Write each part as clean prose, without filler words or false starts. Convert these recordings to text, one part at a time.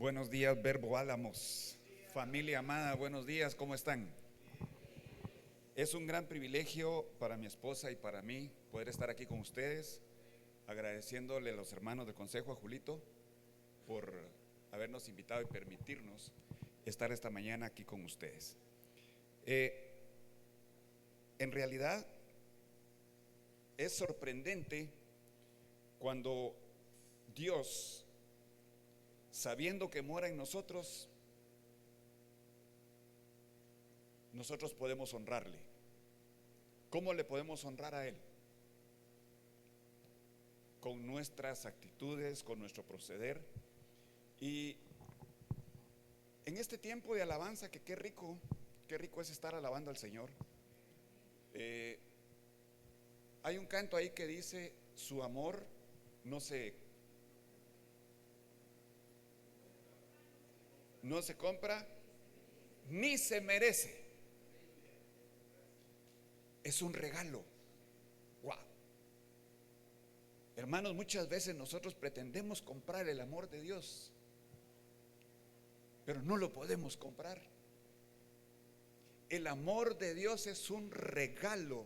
Buenos días, Verbo Álamos. Familia amada, buenos días, ¿cómo están? Es un gran privilegio para mi esposa y para mí poder estar aquí con ustedes, agradeciéndole a los hermanos del Consejo, a Julito, por habernos invitado y permitirnos estar esta mañana aquí con ustedes. En realidad es sorprendente cuando Dios, sabiendo que mora en nosotros, nosotros podemos honrarle. ¿Cómo le podemos honrar a Él? Con nuestras actitudes, con nuestro proceder. Y en este tiempo de alabanza, que qué rico es estar alabando al Señor. Hay un canto ahí que dice: su amor no se compra ni se merece. Es un regalo. Wow. Hermanos, muchas veces nosotros pretendemos comprar el amor de Dios, pero no lo podemos comprar. El amor de Dios es un regalo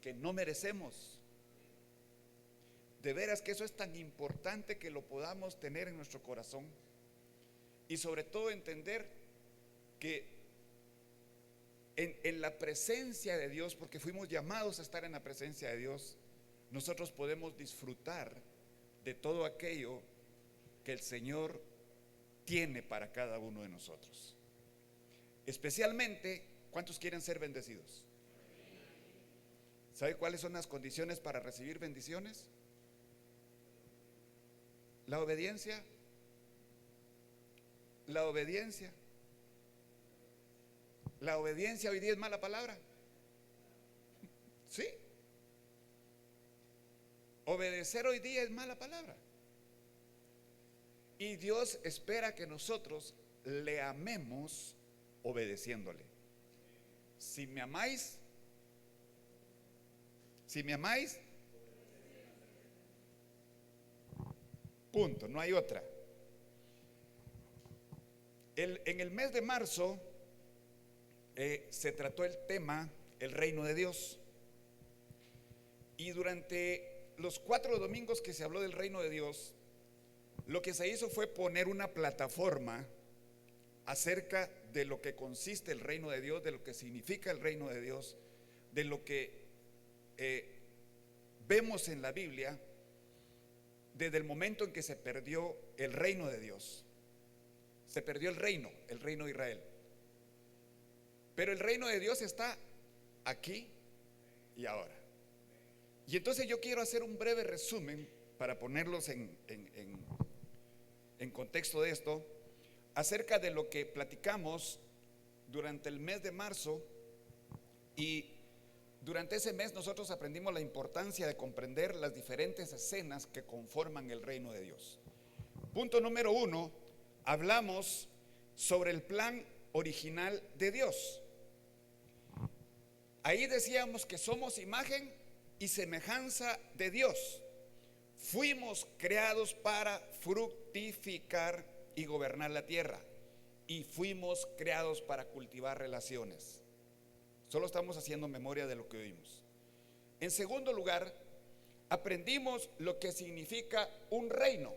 que no merecemos. De veras que eso es tan importante que lo podamos tener en nuestro corazón. Y sobre todo entender que en la presencia de Dios, porque fuimos llamados a estar en la presencia de Dios, nosotros podemos disfrutar de todo aquello que el Señor tiene para cada uno de nosotros. Especialmente, ¿cuántos quieren ser bendecidos? ¿Sabe cuáles son las condiciones para recibir bendiciones? La obediencia. La obediencia hoy día es mala palabra. Sí. Obedecer hoy día es mala palabra. Y Dios espera que nosotros le amemos obedeciéndole. Si me amáis, punto, no hay otra. En el mes de marzo se trató el tema el reino de Dios. Y durante los 4 domingos que se habló del reino de Dios, lo que se hizo fue poner una plataforma acerca de lo que consiste el reino de Dios, de lo que significa el reino de Dios, de lo que vemos en la Biblia desde el momento en que se perdió el reino de Dios. Se perdió el reino de Israel. Pero el reino de Dios está aquí y ahora. Y entonces yo quiero hacer un breve resumen para ponerlos en contexto de esto, acerca de lo que platicamos durante el mes de marzo. Y durante ese mes nosotros aprendimos la importancia de comprender las diferentes escenas que conforman el reino de Dios. Punto número 1, hablamos sobre el plan original de Dios. Ahí decíamos que somos imagen y semejanza de Dios. Fuimos creados para fructificar y gobernar la tierra. Y fuimos creados para cultivar relaciones. Solo estamos haciendo memoria de lo que oímos. En segundo lugar, aprendimos lo que significa un reino.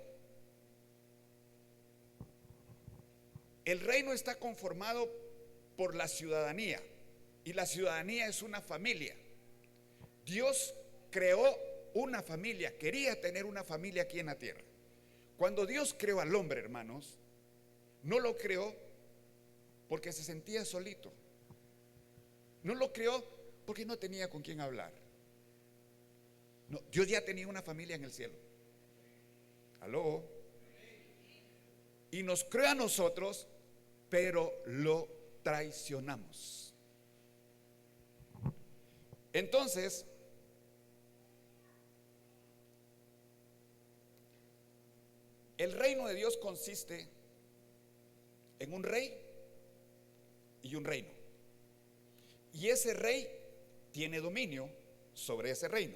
El reino está conformado por la ciudadanía, y la ciudadanía es una familia. Dios creó una familia, quería tener una familia aquí en la tierra. Cuando Dios creó al hombre, hermanos, no lo creó porque se sentía solito. No lo creó porque no tenía con quién hablar. No, Dios ya tenía una familia en el cielo. ¿Aló? Y nos creó a nosotros, pero lo traicionamos. Entonces, el reino de Dios consiste en un rey y un reino. Y ese rey tiene dominio sobre ese reino.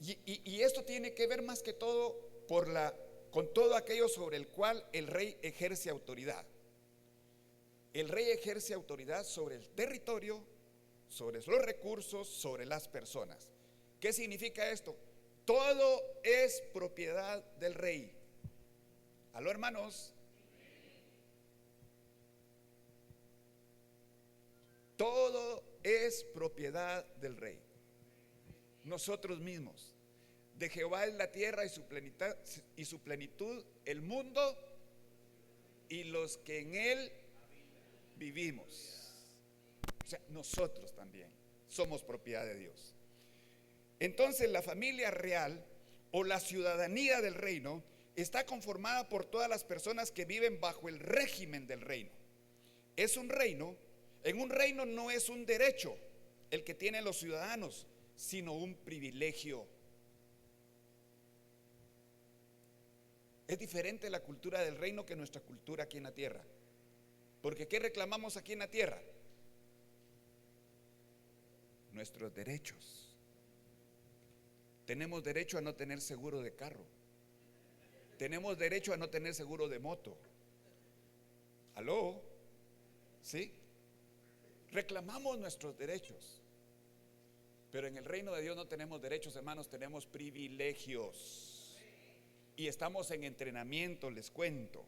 Y esto tiene que ver más que todo por la con todo aquello sobre el cual el rey ejerce autoridad. El rey ejerce autoridad sobre el territorio, sobre los recursos, sobre las personas. ¿Qué significa esto? Todo es propiedad del rey. ¿Aló, hermanos? Todo es propiedad del rey. Nosotros mismos. De Jehová es la tierra y su plenitud, el mundo y los que en él vivimos. O sea, nosotros también somos propiedad de Dios. Entonces, la familia real o la ciudadanía del reino está conformada por todas las personas que viven bajo el régimen del reino. Es un reino. En un reino no es un derecho el que tienen los ciudadanos, sino un privilegio. Es diferente la cultura del reino que nuestra cultura aquí en la tierra. Porque ¿qué reclamamos aquí en la tierra? Nuestros derechos. Tenemos derecho a no tener seguro de carro. Tenemos derecho a no tener seguro de moto. ¿Aló? ¿Sí? Reclamamos nuestros derechos. Pero en el reino de Dios no tenemos derechos, hermanos, tenemos privilegios. Y estamos en entrenamiento, les cuento.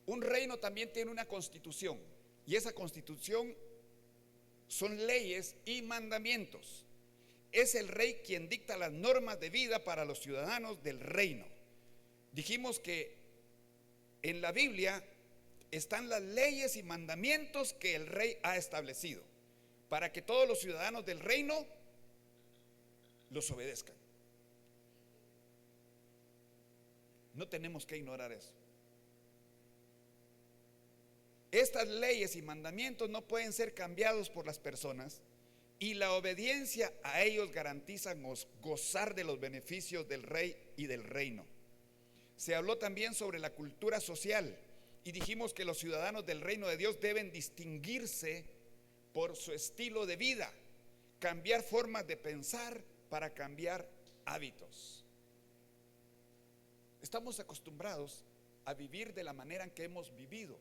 Un reino también tiene una constitución. Y esa constitución son leyes y mandamientos. Es el rey quien dicta las normas de vida para los ciudadanos del reino. Dijimos que en la Biblia están las leyes y mandamientos que el rey ha establecido para que todos los ciudadanos del reino los obedezcan. No tenemos que ignorar eso. Estas leyes y mandamientos no pueden ser cambiados por las personas, y la obediencia a ellos garantiza gozar de los beneficios del rey y del reino. Se habló también sobre la cultura social y dijimos que los ciudadanos del reino de Dios deben distinguirse por su estilo de vida, cambiar formas de pensar para cambiar hábitos. Estamos acostumbrados a vivir de la manera en que hemos vivido,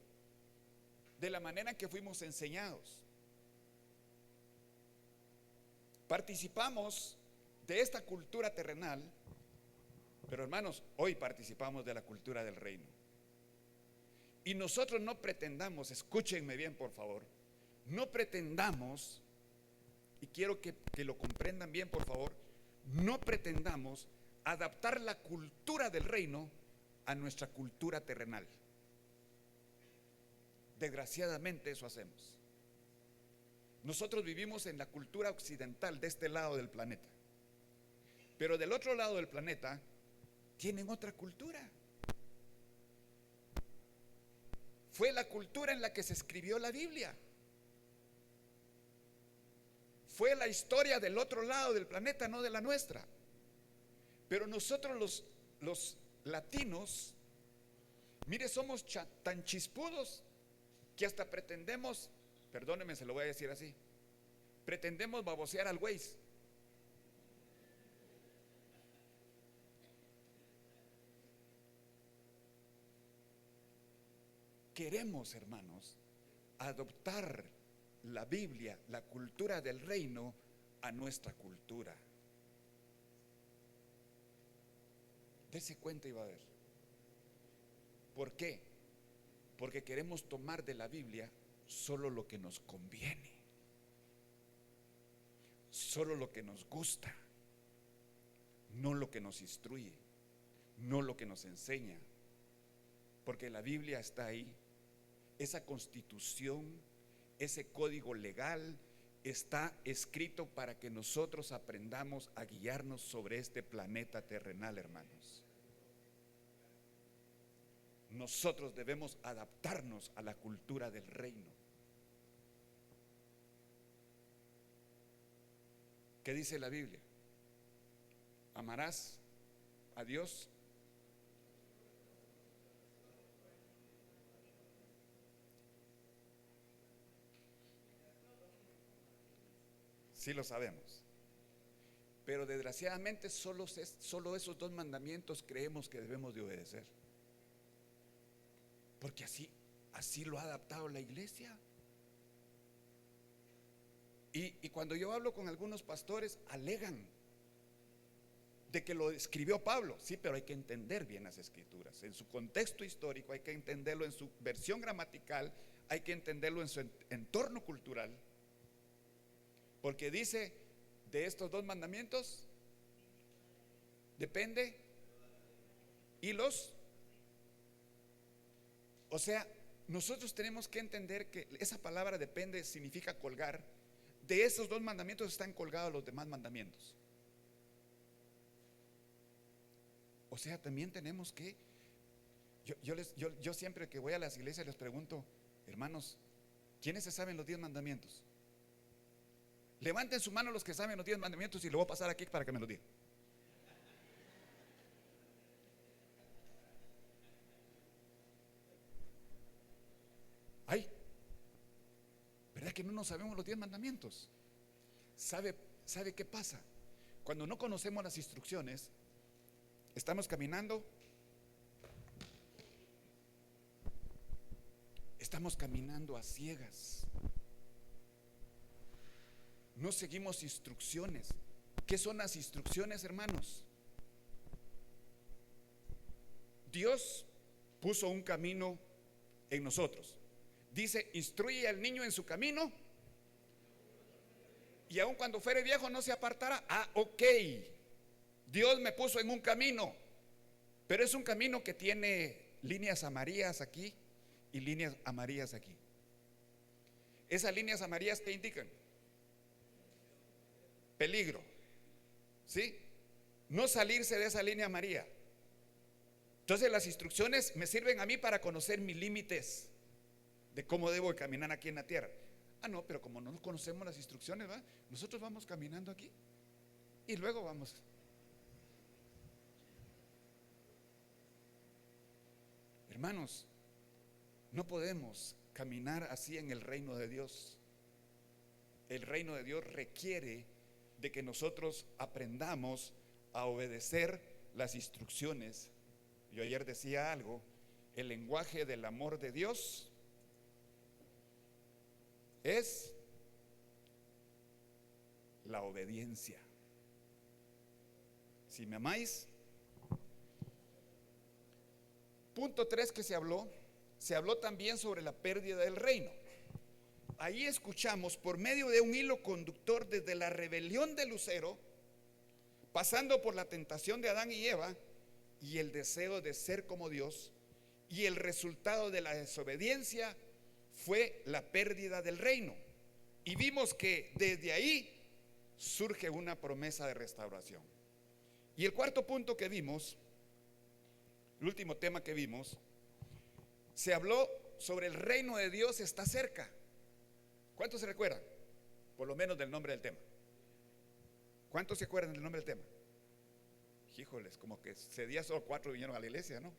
de la manera en que fuimos enseñados. Participamos de esta cultura terrenal, pero hermanos, hoy participamos de la cultura del reino. Y nosotros no pretendamos, escúchenme bien por favor, no pretendamos, y quiero que lo comprendan bien por favor, no pretendamos adaptar la cultura del reino a nuestra cultura terrenal. Desgraciadamente eso hacemos. Nosotros vivimos en la cultura occidental de este lado del planeta, pero del otro lado del planeta tienen otra cultura. Fue la cultura en la que se escribió la Biblia. Fue la historia del otro lado del planeta, no de la nuestra. Pero nosotros los latinos, mire, somos tan chispudos que hasta pretendemos, perdónenme, se lo voy a decir así, pretendemos babosear al Waze. Queremos, hermanos, adoptar la Biblia, la cultura del reino, a nuestra cultura. Dese cuenta y va a ver. ¿Por qué? Porque queremos tomar de la Biblia solo lo que nos conviene, solo lo que nos gusta, no lo que nos instruye, no lo que nos enseña. Porque la Biblia está ahí. Esa constitución, ese código legal está escrito para que nosotros aprendamos a guiarnos sobre este planeta terrenal, hermanos. Nosotros debemos adaptarnos a la cultura del reino. ¿Qué dice la Biblia? Amarás a Dios. Sí lo sabemos. Pero desgraciadamente solo esos dos mandamientos creemos que debemos de obedecer. Porque así lo ha adaptado la iglesia. Y cuando yo hablo con algunos pastores, alegan de que lo escribió Pablo. Sí, pero hay que entender bien las escrituras. En su contexto histórico hay que entenderlo, en su versión gramatical hay que entenderlo, en su entorno cultural. Porque dice, de estos dos mandamientos depende. O sea, nosotros tenemos que entender que esa palabra depende significa colgar. De esos dos mandamientos están colgados los demás mandamientos. O sea, también tenemos que, yo siempre que voy a las iglesias les pregunto, hermanos, ¿quiénes se saben los 10 mandamientos? Levanten su mano los que saben los 10 mandamientos y lo voy a pasar aquí para que me lo digan. Ay, ¿verdad que no nos sabemos los 10 mandamientos? ¿Sabe qué pasa? Cuando no conocemos las instrucciones, estamos caminando a ciegas. No seguimos instrucciones. ¿Qué son las instrucciones, hermanos? Dios puso un camino en nosotros. Dice, instruye al niño en su camino y aun cuando fuere viejo no se apartará. Ok, Dios me puso en un camino, pero es un camino que tiene líneas amarillas aquí y líneas amarillas aquí. Esas líneas amarillas, ¿qué indican? Peligro, ¿sí? No salirse de esa línea amarilla. Entonces las instrucciones me sirven a mí para conocer mis límites de cómo debo caminar aquí en la tierra. No, pero como no conocemos las instrucciones, ¿va? Nosotros vamos caminando aquí y luego vamos. Hermanos, no podemos caminar así en el reino de Dios. El reino de Dios requiere de que nosotros aprendamos a obedecer las instrucciones. Yo ayer decía algo, el lenguaje del amor de Dios es la obediencia. Si me amáis. Punto 3 que se habló también sobre la pérdida del reino. Ahí escuchamos por medio de un hilo conductor desde la rebelión de Lucero, pasando por la tentación de Adán y Eva y el deseo de ser como Dios, y el resultado de la desobediencia fue la pérdida del reino. Y vimos que desde ahí surge una promesa de restauración. Y el cuarto punto que vimos, el último tema que vimos, se habló sobre el reino de Dios está cerca. ¿Cuántos se recuerdan? Por lo menos del nombre del tema. ¿Cuántos se acuerdan del nombre del tema? Híjoles, como que ese día solo 4 vinieron a la iglesia, ¿no?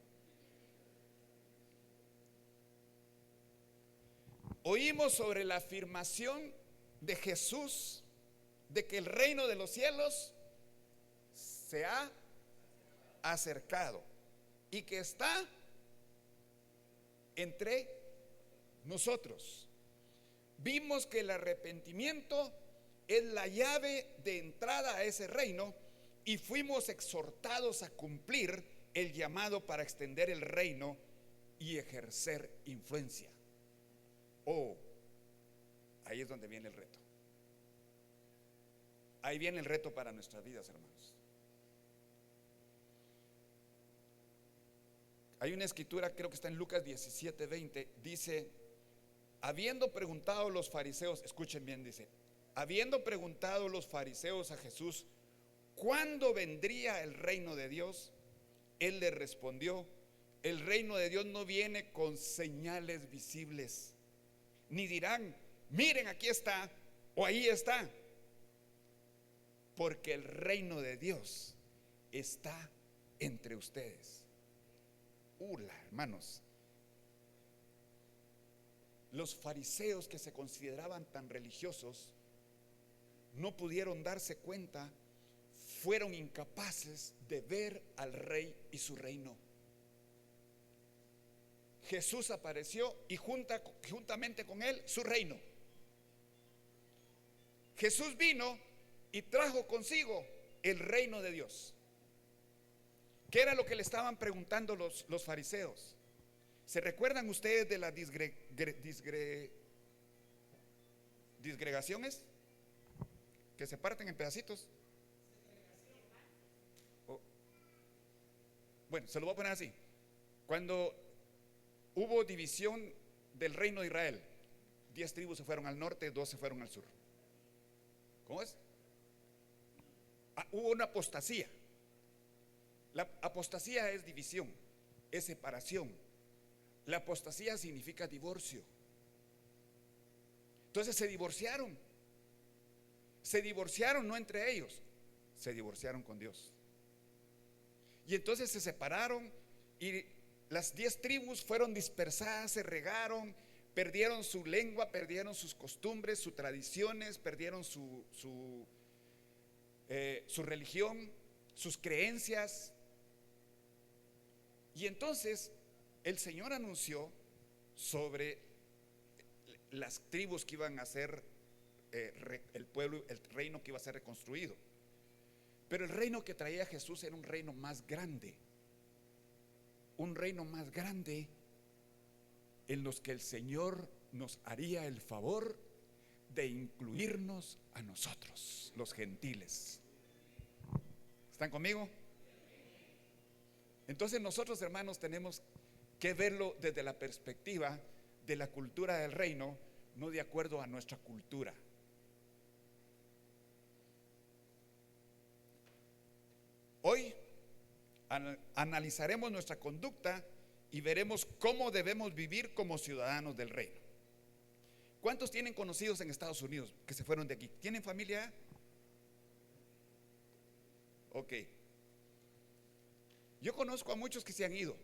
Oímos sobre la afirmación de Jesús de que el reino de los cielos se ha acercado y que está entre nosotros. Vimos que el arrepentimiento es la llave de entrada a ese reino y fuimos exhortados a cumplir el llamado para extender el reino y ejercer influencia. Ahí es donde viene el reto. Ahí viene el reto para nuestras vidas, hermanos. Hay una escritura, creo que está en Lucas 17:20, dice, habiendo preguntado los fariseos, escuchen bien, dice, habiendo preguntado los fariseos a Jesús, ¿cuándo vendría el reino de Dios? Él les respondió, el reino de Dios no viene con señales visibles, ni dirán, miren aquí está o ahí está, porque el reino de Dios está entre ustedes. Hermanos, los fariseos que se consideraban tan religiosos no pudieron darse cuenta fueron incapaces de ver al rey y su reino. Jesús apareció y juntamente con él su reino. Jesús vino y trajo consigo el reino de Dios. ¿Qué era lo que le estaban preguntando los fariseos? ¿Se recuerdan ustedes de las disgregaciones que se parten en pedacitos? Bueno, se lo voy a poner así. Cuando hubo división del reino de Israel, 10 tribus se fueron al norte, 2 se fueron al sur. ¿Cómo es? Hubo una apostasía. La apostasía es división, es separación. La apostasía significa divorcio. Entonces se divorciaron. Se divorciaron no entre ellos, se divorciaron con Dios. Y entonces se separaron y las 10 tribus fueron dispersadas, se regaron, perdieron su lengua, perdieron sus costumbres, sus tradiciones, perdieron su religión, sus creencias. Y entonces el Señor anunció sobre las tribus que iban a ser el pueblo, el reino que iba a ser reconstruido. Pero el reino que traía Jesús era un reino más grande. Un reino más grande en los que el Señor nos haría el favor de incluirnos a nosotros, los gentiles. ¿Están conmigo? Entonces nosotros, hermanos, tenemos que verlo desde la perspectiva de la cultura del reino, no de acuerdo a nuestra cultura. Hoy analizaremos nuestra conducta y veremos cómo debemos vivir como ciudadanos del reino. ¿Cuántos tienen conocidos en Estados Unidos que se fueron de aquí? ¿Tienen familia? Ok. Yo conozco a muchos que se han ido,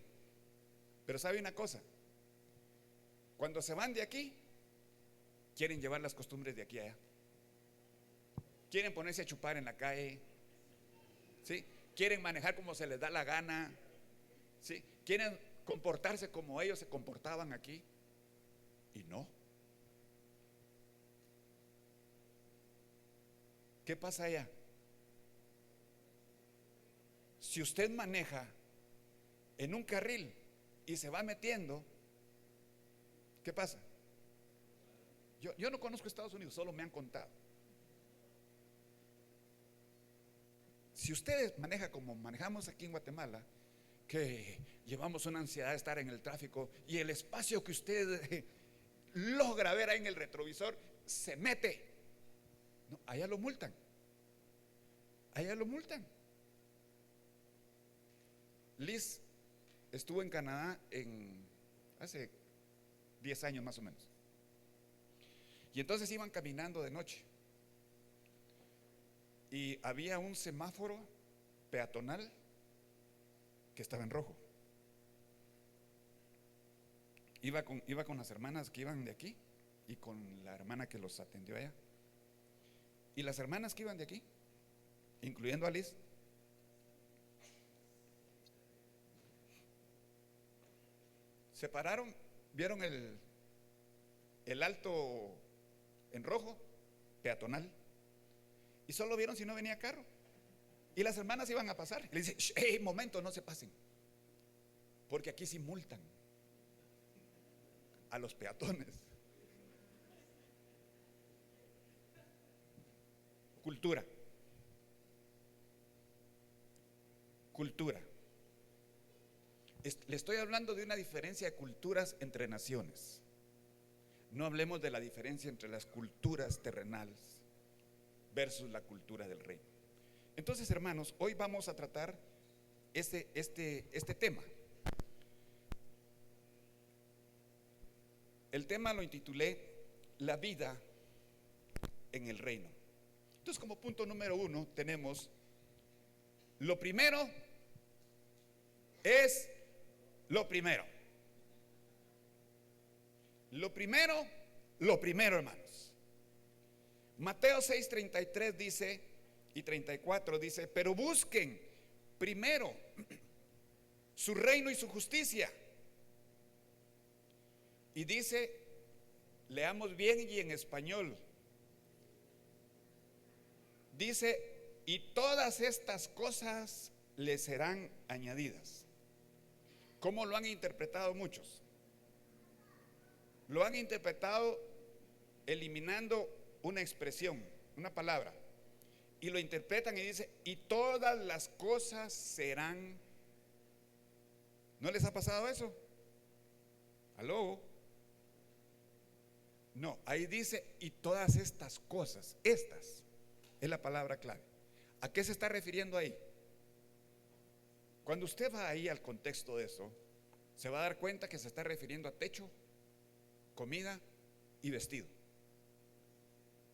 pero ¿sabe una cosa? Cuando se van de aquí, quieren llevar las costumbres de aquí a allá. Quieren ponerse a chupar en la calle, ¿sí? Quieren manejar como se les da la gana, ¿sí? Quieren comportarse como ellos se comportaban aquí, y no. ¿Qué pasa allá? Si usted maneja en un carril y se va metiendo, ¿qué pasa? Yo no conozco Estados Unidos, solo me han contado. Si usted maneja como manejamos aquí en Guatemala, que llevamos una ansiedad de estar en el tráfico y el espacio que usted logra ver ahí en el retrovisor se mete, no, allá lo multan. Allá lo multan. Liz estuvo en Canadá hace 10 años más o menos. Y entonces iban caminando de noche. Y había un semáforo peatonal que estaba en rojo. Iba con las hermanas que iban de aquí y con la hermana que los atendió allá. Y las hermanas que iban de aquí, incluyendo a Liz, se pararon, vieron el alto en rojo, peatonal, y solo vieron si no venía carro. Y las hermanas iban a pasar. Y le dice: hey, momento, no se pasen, porque aquí sí multan a los peatones. Cultura. Le estoy hablando de una diferencia de culturas entre naciones. No hablemos de la diferencia entre las culturas terrenales versus la cultura del reino. Entonces, hermanos, hoy vamos a tratar este tema. El tema lo intitulé La vida en el reino. Entonces, como punto número 1 tenemos: lo primero es lo primero. Lo primero, hermanos. Mateo 6:33 dice: y 34 dice: pero busquen primero su reino y su justicia. Y dice, leamos bien y en español, dice: y todas estas cosas les serán añadidas. ¿Cómo lo han interpretado muchos? Lo han interpretado eliminando una expresión, una palabra, y lo interpretan y dice: y todas las cosas serán. ¿No les ha pasado eso? ¿Aló? No, ahí dice: y todas estas cosas. Estas es la palabra clave. ¿A qué se está refiriendo ahí? Cuando usted va ahí al contexto de eso, se va a dar cuenta que se está refiriendo a techo, comida y vestido.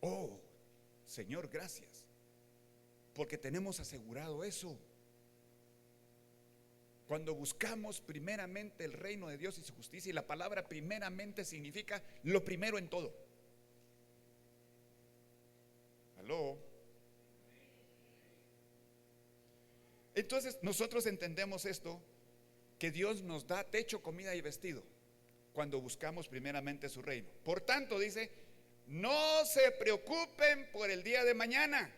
Oh, Señor, gracias, porque tenemos asegurado eso. Cuando buscamos primeramente el reino de Dios y su justicia, y la palabra primeramente significa lo primero en todo. ¿Aló? Entonces nosotros entendemos esto, que Dios nos da techo, comida y vestido cuando buscamos primeramente su reino. Por tanto, dice: no se preocupen por el día de mañana,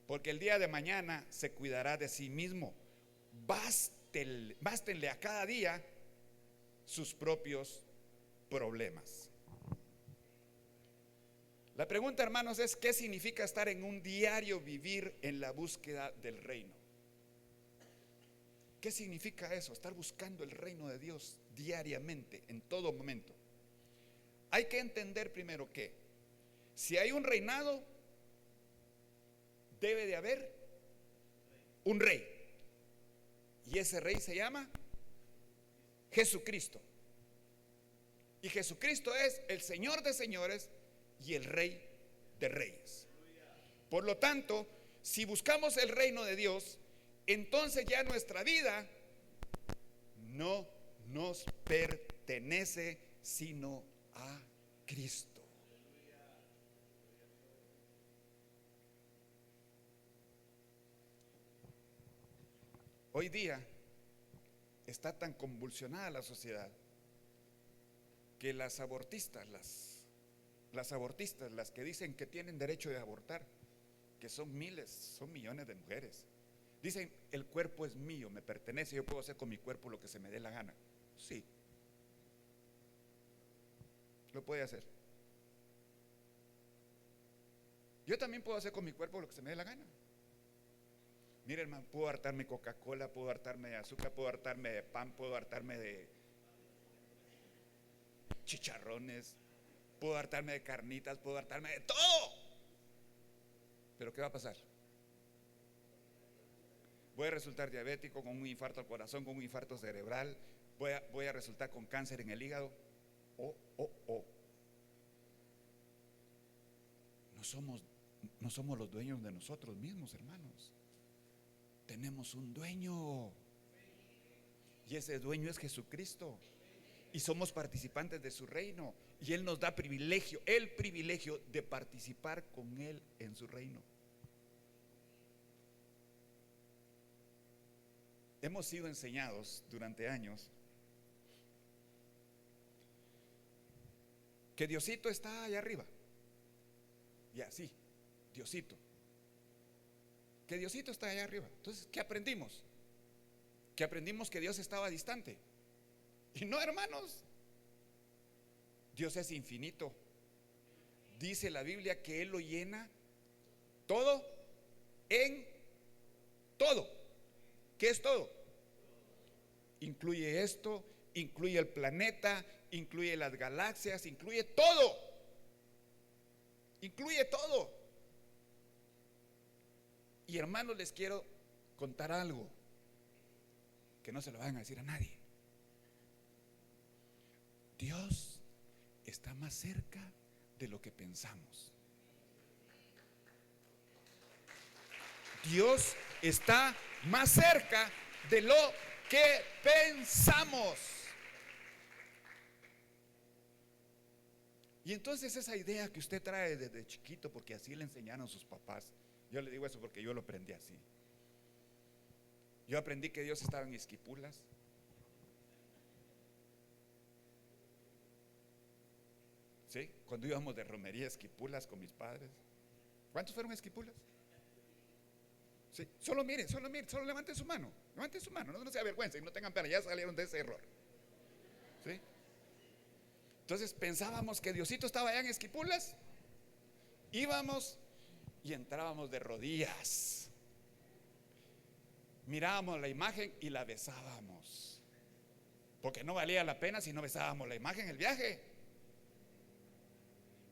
porque el día de mañana se cuidará de sí mismo. Bástenle a cada día sus propios problemas. La pregunta, hermanos, es: ¿qué significa estar en un diario vivir en la búsqueda del reino? ¿Qué significa eso? Estar buscando el reino de Dios diariamente, en todo momento. Hay que entender primero que si hay un reinado, debe de haber un rey. Y ese rey se llama Jesucristo. Y Jesucristo es el Señor de señores y el Rey de reyes. Por lo tanto, si buscamos el reino de Dios, entonces ya nuestra vida no nos pertenece sino a Cristo. Hoy día está tan convulsionada la sociedad que las abortistas, las que dicen que tienen derecho de abortar, que son miles, son millones de mujeres, dicen: el cuerpo es mío, me pertenece, yo puedo hacer con mi cuerpo lo que se me dé la gana. Sí, lo puede hacer. Yo también puedo hacer con mi cuerpo lo que se me dé la gana. Mire, hermano, puedo hartarme Coca-Cola, puedo hartarme de azúcar, puedo hartarme de pan, puedo hartarme de chicharrones, puedo hartarme de carnitas, puedo hartarme de todo. Pero ¿qué va a pasar? Voy a resultar diabético, con un infarto al corazón, con un infarto cerebral, voy a resultar con cáncer en el hígado. No somos los dueños de nosotros mismos, hermanos. Tenemos un dueño, y ese dueño es Jesucristo, y somos participantes de su reino, y Él nos da el privilegio de participar con Él en su reino. Hemos sido enseñados durante años que Diosito está allá arriba. Y así, Diosito. Que Diosito está allá arriba. Entonces, ¿qué aprendimos? Que aprendimos que Dios estaba distante. Y no, hermanos. Dios es infinito. Dice la Biblia que Él lo llena todo en todo. ¿Qué es todo? Incluye esto, incluye el planeta, incluye las galaxias, incluye todo. Incluye todo. Y hermanos, les quiero contar algo que no se lo van a decir a nadie. Dios está más cerca de lo que pensamos. Dios está más cerca de lo que pensamos. Y entonces esa idea que usted trae desde chiquito, porque así le enseñaron sus papás, Yo le digo eso porque yo lo aprendí así. Yo aprendí que Dios estaba en Esquipulas. ¿Sí? Cuando íbamos de romería a Esquipulas con mis padres. ¿Cuántos fueron a Esquipulas? Sí. Solo mire, solo levanten su mano. Levanten su mano, no se avergüencen, no tengan pena, ya salieron de ese error. ¿Sí? Entonces pensábamos que Diosito estaba allá en Esquipulas. Íbamos y entrábamos de rodillas. Mirábamos la imagen y la besábamos. Porque no valía la pena si no besábamos la imagen el viaje.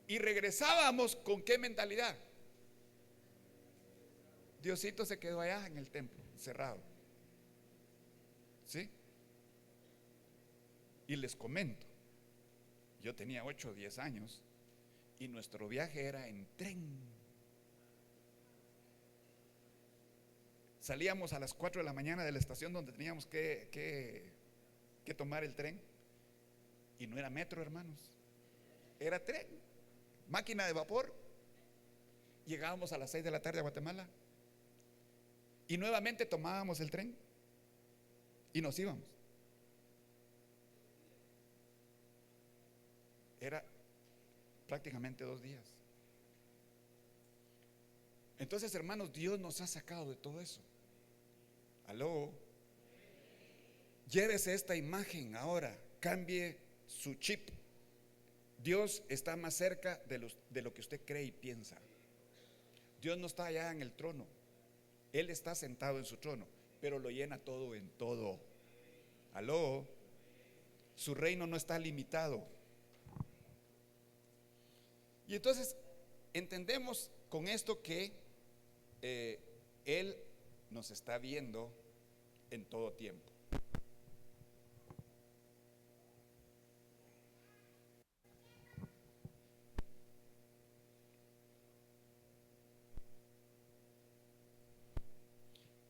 Y regresábamos con qué mentalidad. Diosito se quedó allá en el templo, cerrado. ¿Sí? Y les comento, yo tenía 8 o 10 años y nuestro viaje era en tren. Salíamos a las 4 de la mañana de la estación donde teníamos que tomar el tren. Y no era metro, hermanos, era tren, máquina de vapor. Llegábamos a las 6 de la tarde a Guatemala y nuevamente tomábamos el tren y nos íbamos. Era prácticamente 2 días. Entonces, hermanos, Dios nos ha sacado de todo eso. Aló. Llévese esta imagen ahora, cambie su chip. Dios está más cerca de lo que usted cree y piensa. Dios no está allá en el trono, Él está sentado en su trono, pero lo llena todo en todo. Aló. Su reino no está limitado. Y entonces entendemos con esto que Él nos está viendo en todo tiempo.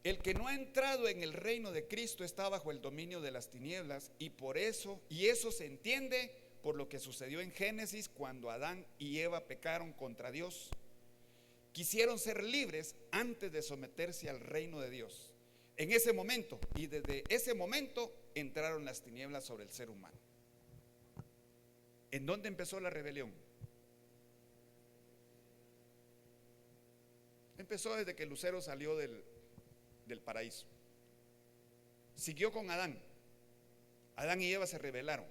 El que no ha entrado en el reino de Cristo está bajo el dominio de las tinieblas, y eso se entiende por lo que sucedió en Génesis cuando Adán y Eva pecaron contra Dios. Quisieron ser libres antes de someterse al reino de Dios. En ese momento, y desde ese momento, entraron las tinieblas sobre el ser humano. ¿En dónde empezó la rebelión? Empezó desde que el lucero salió del paraíso. Siguió con Adán. Adán y Eva se rebelaron.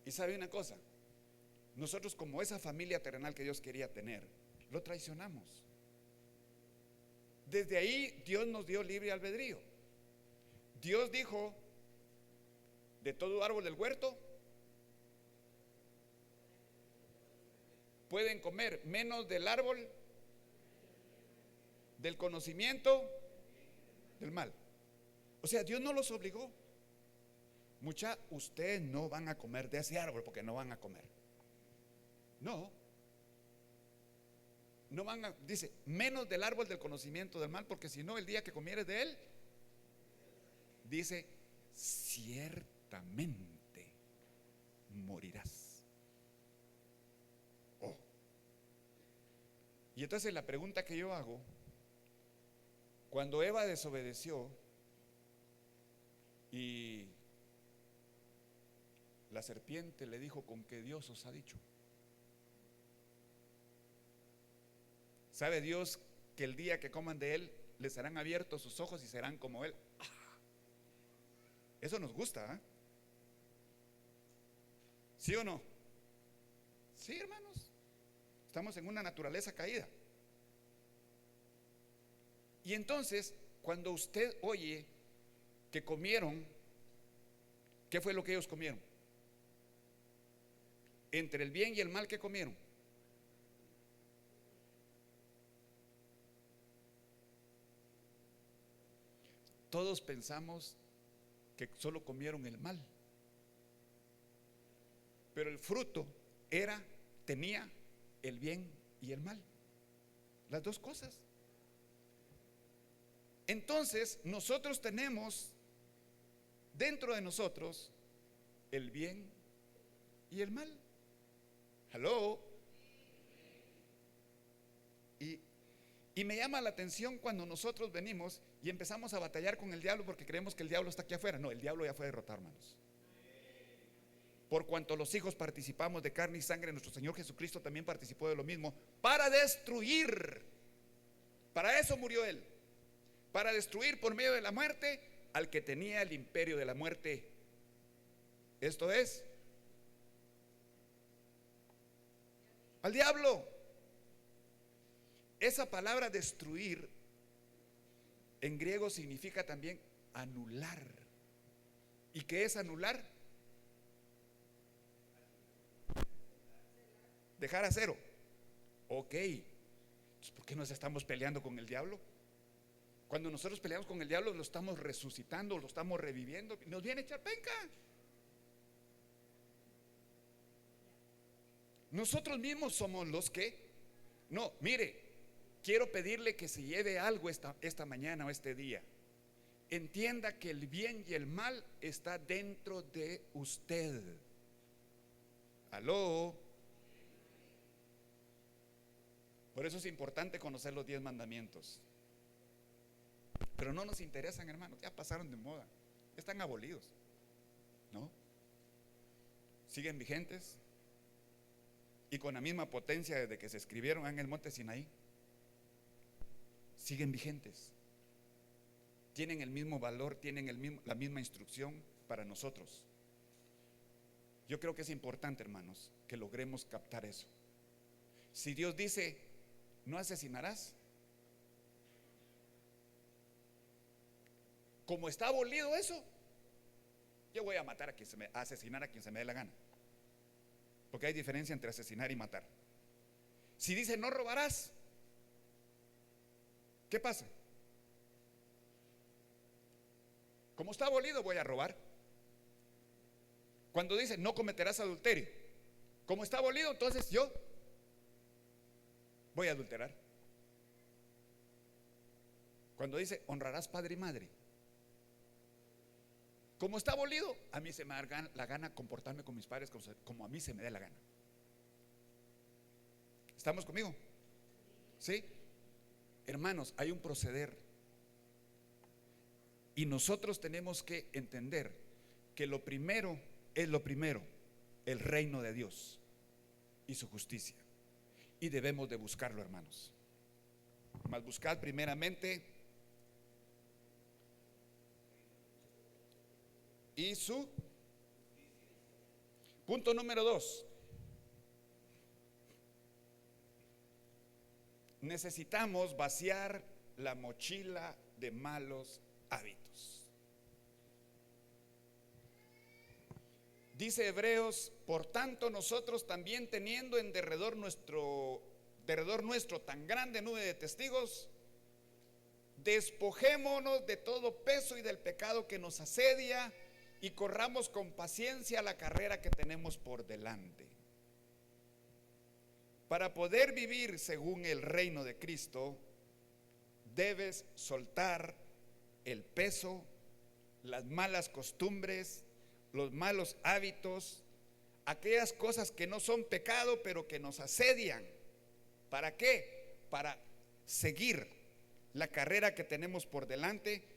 Y sabe una cosa, nosotros, como esa familia terrenal que Dios quería tener, lo traicionamos. Desde ahí Dios nos dio libre albedrío. Dios dijo: de todo árbol del huerto pueden comer, menos del árbol del conocimiento del mal. O sea, Dios no los obligó. Ustedes no van a comer de ese árbol, porque no van a comer. No van a, dice, menos del árbol del conocimiento del mal, porque si no, el día que comieres de él, dice, ciertamente morirás. Oh. Y entonces la pregunta que yo hago: cuando Eva desobedeció y la serpiente le dijo: ¿con qué Dios os ha dicho? ¿Sabe Dios que el día que coman de él les serán abiertos sus ojos y serán como él? Eso nos gusta, ¿eh? ¿Sí o no? Sí, hermanos. Estamos en una naturaleza caída. Y entonces, cuando usted oye que comieron, ¿qué fue lo que ellos comieron? Entre el bien y el mal, ¿qué comieron? Todos pensamos que solo comieron el mal, pero el fruto tenía el bien y el mal, las dos cosas. Entonces nosotros tenemos dentro de nosotros el bien y el mal. Hello. Y me llama la atención cuando nosotros venimos y empezamos a batallar con el diablo porque creemos que el diablo está aquí afuera. No, el diablo ya fue derrotado, hermanos. Por cuanto los hijos participamos de carne y sangre, nuestro Señor Jesucristo también participó de lo mismo para destruir. Para eso murió Él, para destruir por medio de la muerte al que tenía el imperio de la muerte. Esto es, al diablo. Esa palabra destruir en griego significa también anular. ¿Y qué es anular? Dejar a cero. Ok. Entonces, ¿por qué nos estamos peleando con el diablo? Cuando nosotros peleamos con el diablo, lo estamos resucitando, lo estamos reviviendo. Nos viene a echar penca. Nosotros mismos somos los que... No, mire, quiero pedirle que se lleve algo esta mañana o este día. Entienda que el bien y el mal está dentro de usted. Aló. Por eso es importante conocer los 10 mandamientos. Pero no nos interesan, hermanos, ya pasaron de moda, están abolidos, ¿no? Siguen vigentes y con la misma potencia desde que se escribieron en el monte Sinaí. Siguen vigentes, tienen el mismo valor, tienen la misma instrucción para nosotros. Yo creo que es importante, hermanos, que logremos captar eso. Si Dios dice no asesinarás, como está abolido eso, yo voy a matar a asesinar a quien se me dé la gana, porque hay diferencia entre asesinar y matar. Si dice no robarás, ¿qué pasa? Como está abolido, voy a robar. Cuando dice no cometerás adulterio, como está abolido, entonces yo voy a adulterar. Cuando dice honrarás padre y madre, como está abolido, a mí se me da la gana comportarme con mis padres como a mí se me dé la gana. ¿Estamos conmigo? ¿Sí? Hermanos, hay un proceder. Y nosotros tenemos que entender que lo primero es lo primero, el reino de Dios y su justicia. Y debemos de buscarlo, hermanos. Mas buscad primeramente y su punto número 2. Necesitamos vaciar la mochila de malos hábitos. Dice Hebreos, por tanto nosotros también teniendo en derredor nuestro tan grande nube de testigos, despojémonos de todo peso y del pecado que nos asedia y corramos con paciencia la carrera que tenemos por delante. Para poder vivir según el reino de Cristo, debes soltar el peso, las malas costumbres, los malos hábitos, aquellas cosas que no son pecado pero que nos asedian. ¿Para qué? Para seguir la carrera que tenemos por delante,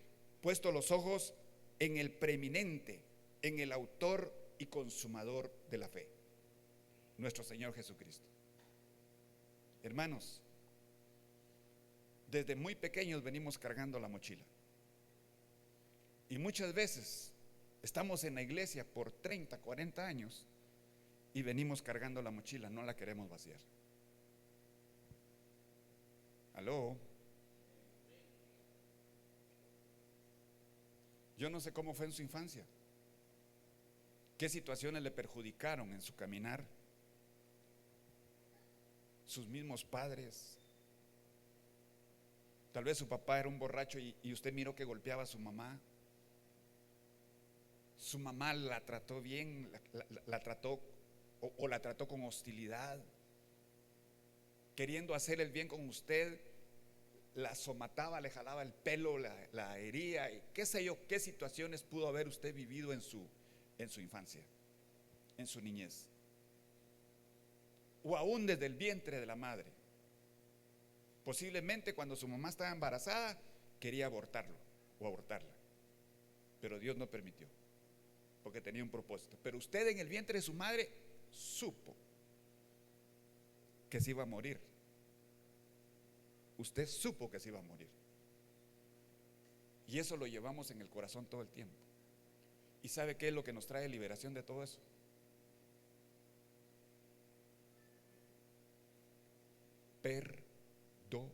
puesto los ojos en el preeminente, en el autor y consumador de la fe, nuestro Señor Jesucristo. Hermanos, desde muy pequeños venimos cargando la mochila. Y muchas veces estamos en la iglesia por 30, 40 años y venimos cargando la mochila, no la queremos vaciar. ¿Aló? Yo no sé cómo fue en su infancia, qué situaciones le perjudicaron en su caminar, sus mismos padres. Tal vez su papá era un borracho y usted miró que golpeaba a su mamá. Su mamá la trató bien, la trató o la trató con hostilidad, queriendo hacer el bien con usted, la somataba, le jalaba el pelo, la hería y qué sé yo, qué situaciones pudo haber usted vivido en su infancia, en su niñez, o aún desde el vientre de la madre. Posiblemente cuando su mamá estaba embarazada quería abortarlo o abortarla, pero Dios no permitió, porque tenía un propósito. Pero usted en el vientre de su madre supo que se iba a morir. Usted supo que se iba a morir. Y eso lo llevamos en el corazón todo el tiempo. ¿Y sabe qué es lo que nos trae liberación de todo eso? Perdonar.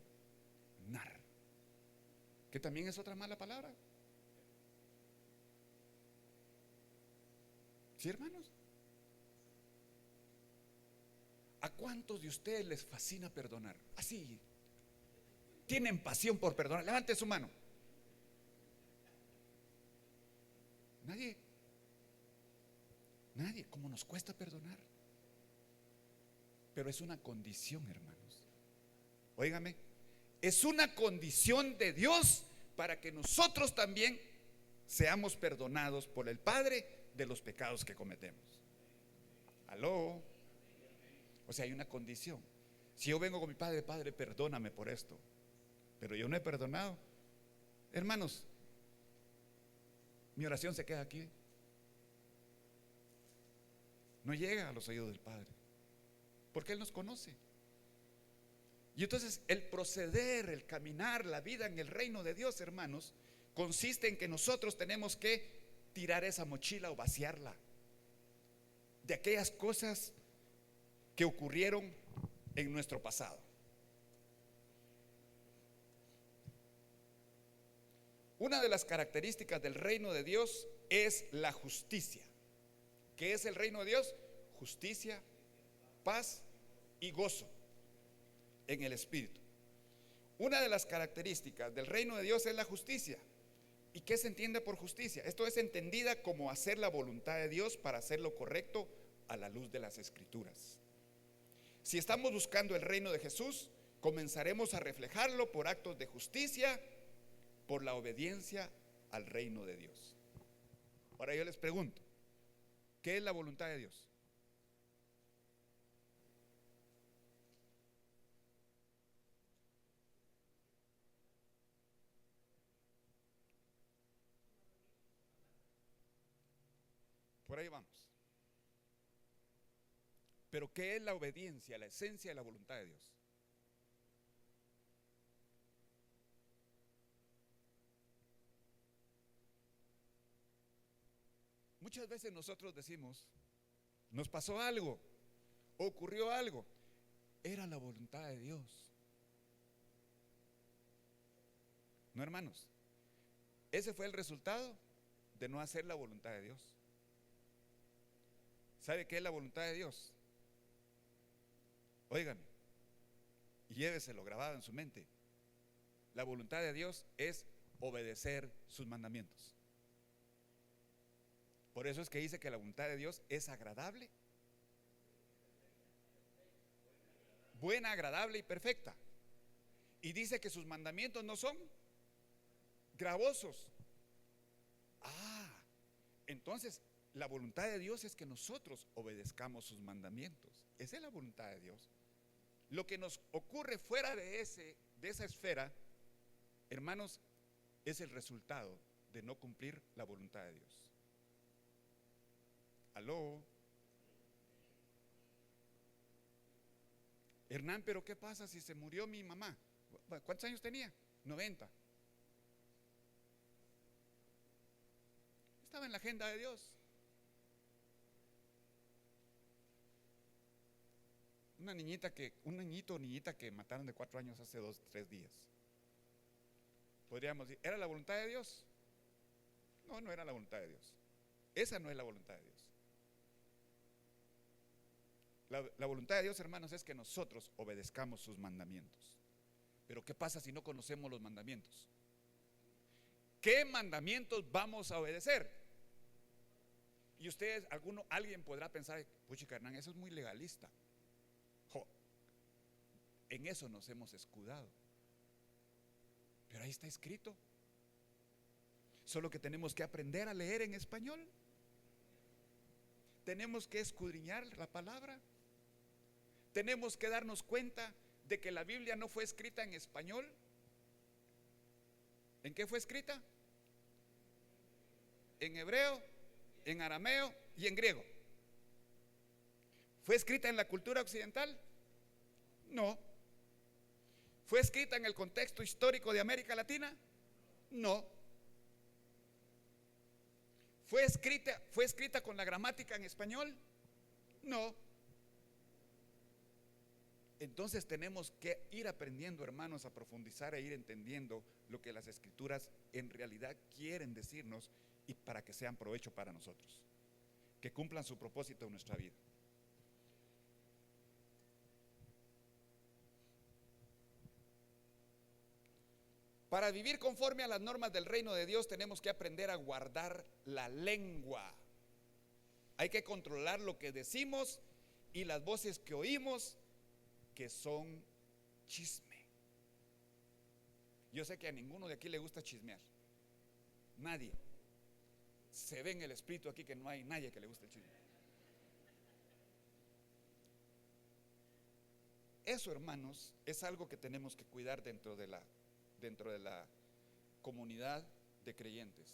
Que también es otra mala palabra. ¿Sí, hermanos? ¿A cuántos de ustedes les fascina perdonar? Así, tienen pasión por perdonar. Levante su mano. Nadie. Nadie. ¿Cómo nos cuesta perdonar? Pero es una condición, hermanos. Óigame, es una condición de Dios para que nosotros también seamos perdonados por el Padre de los pecados que cometemos. ¿Aló? O sea, hay una condición. Si yo vengo con mi padre, Padre, perdóname por esto, pero yo no he perdonado, hermanos, mi oración se queda aquí. No llega a los oídos del Padre, porque Él nos conoce. Y entonces el proceder, el caminar, la vida en el reino de Dios, hermanos, consiste en que nosotros tenemos que tirar esa mochila o vaciarla de aquellas cosas que ocurrieron en nuestro pasado. Una de las características del reino de Dios es la justicia. ¿Qué es el reino de Dios? Justicia, paz y gozo en el Espíritu. Una de las características del reino de Dios es la justicia. ¿Y qué se entiende por justicia? Esto es entendida como hacer la voluntad de Dios para hacer lo correcto a la luz de las Escrituras. Si estamos buscando el reino de Jesús, comenzaremos a reflejarlo por actos de justicia, por la obediencia al reino de Dios. Ahora yo les pregunto, ¿qué es la voluntad de Dios? Por ahí vamos. Pero ¿qué es la obediencia, la esencia de la voluntad de Dios? Muchas veces nosotros decimos, nos pasó algo, ocurrió algo, era la voluntad de Dios. No, hermanos, ese fue el resultado de no hacer la voluntad de Dios. ¿Sabe qué es la voluntad de Dios? Óigame, y lléveselo grabado en su mente. La voluntad de Dios es obedecer sus mandamientos. Por eso es que dice que la voluntad de Dios es agradable, buena, agradable y perfecta. Y dice que sus mandamientos no son gravosos. Ah, entonces la voluntad de Dios es que nosotros obedezcamos sus mandamientos. Esa es la voluntad de Dios. Lo que nos ocurre fuera de esa esfera, hermanos, es el resultado de no cumplir la voluntad de Dios. ¿Aló? Hernán, pero ¿qué pasa si se murió mi mamá? ¿Cuántos años tenía? 90. Estaba en la agenda de Dios. Un niñito o niñita que mataron de 4 años hace 2, 3 días. Podríamos decir, ¿era la voluntad de Dios? No, no era la voluntad de Dios. Esa no es la voluntad de Dios. La voluntad de Dios, hermanos, es que nosotros obedezcamos sus mandamientos. Pero ¿qué pasa si no conocemos los mandamientos? ¿Qué mandamientos vamos a obedecer? Y ustedes, alguien podrá pensar, puchica, Hernán, eso es muy legalista. En eso nos hemos escudado. Pero ahí está escrito. Solo que tenemos que aprender a leer en español. Tenemos que escudriñar la palabra. Tenemos que darnos cuenta de que la Biblia no fue escrita en español? ¿En qué fue escrita? En hebreo, en arameo y en griego. ¿Fue escrita en la cultura occidental? No. ¿Fue escrita en el contexto histórico de América Latina? No. ¿Fue escrita con la gramática en español? No. Entonces tenemos que ir aprendiendo, hermanos, a profundizar e ir entendiendo lo que las escrituras en realidad quieren decirnos, y para que sean provecho para nosotros, que cumplan su propósito en nuestra vida. Para vivir conforme a las normas del reino de Dios tenemos que aprender a guardar la lengua. Hay que controlar lo que decimos y las voces que oímos, que son chisme. Yo sé que a ninguno de aquí le gusta chismear. Nadie. Se ve en el espíritu aquí que no hay nadie que le guste el chisme. Eso, hermanos, es algo que tenemos que cuidar dentro de la comunidad de creyentes.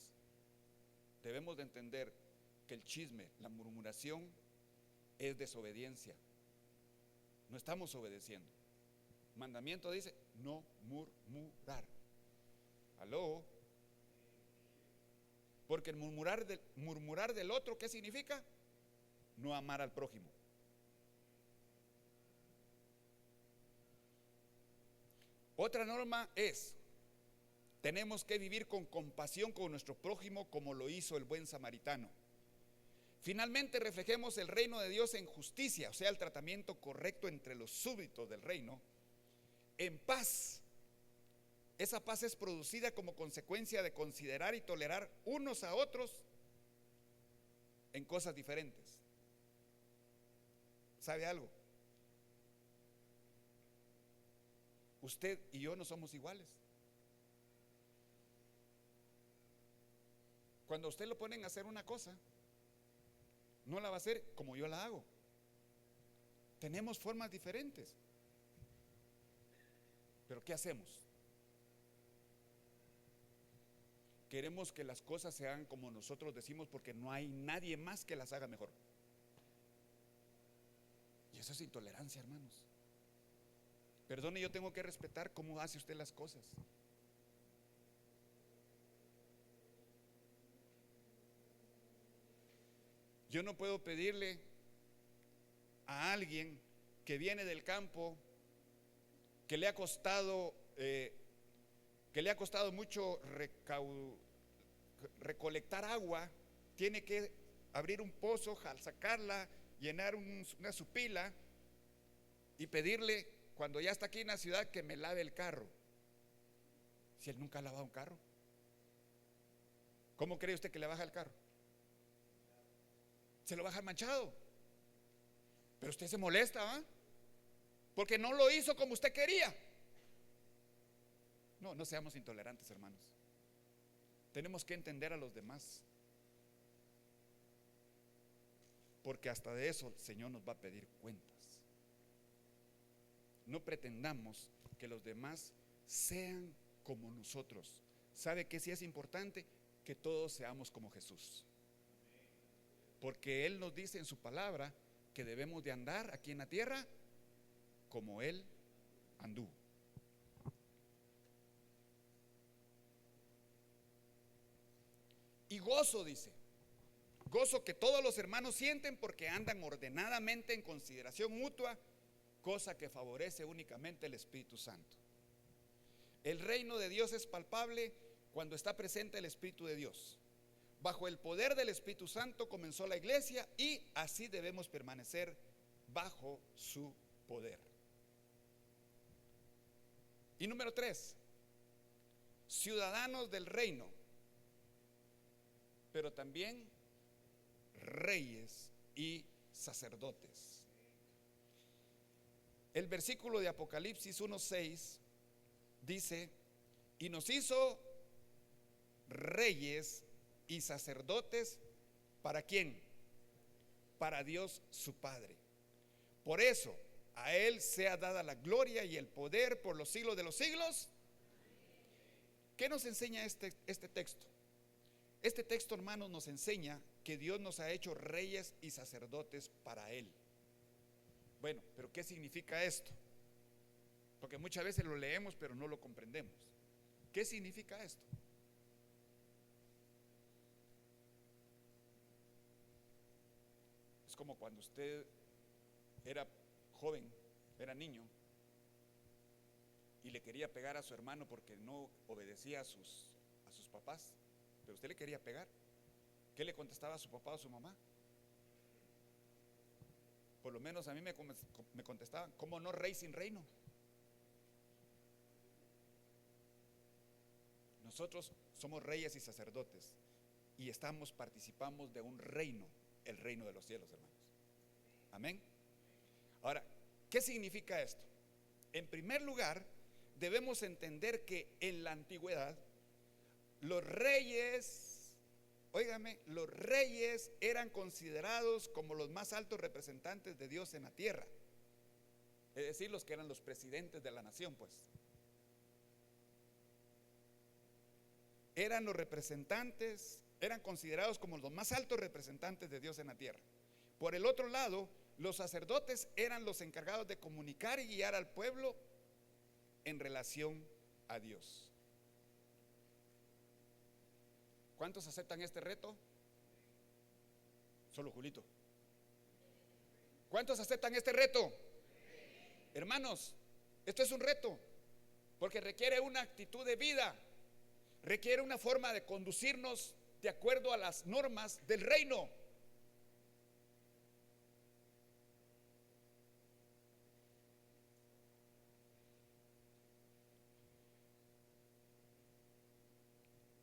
Debemos de entender que el chisme, la murmuración, es desobediencia. No estamos obedeciendo. Mandamiento dice no murmurar. ¿Aló? Porque el murmurar del otro, ¿qué significa? No amar al prójimo. Otra norma es: tenemos que vivir con compasión con nuestro prójimo, como lo hizo el buen samaritano. Finalmente, reflejemos el reino de Dios en justicia, o sea, el tratamiento correcto entre los súbditos del reino, en paz. Esa paz es producida como consecuencia de considerar y tolerar unos a otros en cosas diferentes. ¿Sabe algo? Usted y yo no somos iguales. Cuando a usted lo ponen a hacer una cosa, no la va a hacer como yo la hago. Tenemos formas diferentes. Pero ¿qué hacemos? Queremos que las cosas se hagan como nosotros decimos, porque no hay nadie más que las haga mejor. Y eso es intolerancia, hermanos. Perdone, yo tengo que respetar cómo hace usted las cosas. Yo no puedo pedirle a alguien que viene del campo, que le ha costado mucho recolectar agua, tiene que abrir un pozo, sacarla, llenar una supila y pedirle, cuando ya está aquí en la ciudad, que me lave el carro. Si él nunca ha lavado un carro, ¿cómo cree usted que le baja el carro? Se lo baja manchado. Pero usted se molesta, ¿eh? Porque no lo hizo como usted quería. No seamos intolerantes, hermanos. Tenemos que entender a los demás, porque hasta de eso el Señor nos va a pedir cuentas. No pretendamos que los demás sean como nosotros. ¿Sabe qué sí es importante? Que todos seamos como Jesús. Porque Él nos dice en su palabra que debemos de andar aquí en la tierra como Él anduvo. Y gozo, dice, gozo que todos los hermanos sienten porque andan ordenadamente en consideración mutua, cosa que favorece únicamente el Espíritu Santo. El reino de Dios es palpable cuando está presente el Espíritu de Dios. Bajo el poder del Espíritu Santo comenzó la iglesia, y así debemos permanecer bajo su poder. Y número 3, ciudadanos del reino, pero también reyes y sacerdotes. El versículo de Apocalipsis 1:6 dice: y nos hizo reyes y sacerdotes. ¿Para quién? Para Dios su Padre. Por eso, A Él sea dada la gloria y el poder por los siglos de los siglos. ¿Qué nos enseña este texto? Este texto, hermanos, nos enseña que Dios nos ha hecho reyes y sacerdotes para Él. Bueno, pero ¿qué significa esto? Porque muchas veces lo leemos pero no lo comprendemos. ¿Qué significa esto? Es como cuando usted era joven, era niño, y le quería pegar a su hermano porque no obedecía a sus papás, pero usted le quería pegar. ¿Qué le contestaba a su papá o a su mamá? Por lo menos a mí me contestaban: ¿cómo no, rey sin reino? Nosotros somos reyes y sacerdotes y participamos de un reino, el reino de los cielos, hermanos. Amén. Ahora, ¿qué significa esto? En primer lugar, debemos entender que en la antigüedad los reyes, óigame, los reyes eran considerados como los más altos representantes de Dios en la tierra. Es decir, los que eran los presidentes de la nación, pues. Eran los representantes, eran considerados como los más altos representantes de Dios en la tierra. Por el otro lado, los sacerdotes eran los encargados de comunicar y guiar al pueblo en relación a Dios. ¿Cuántos aceptan este reto? Solo Julito. ¿Cuántos aceptan este reto? Hermanos, esto es un reto porque requiere una actitud de vida, requiere una forma de conducirnos de acuerdo a las normas del reino.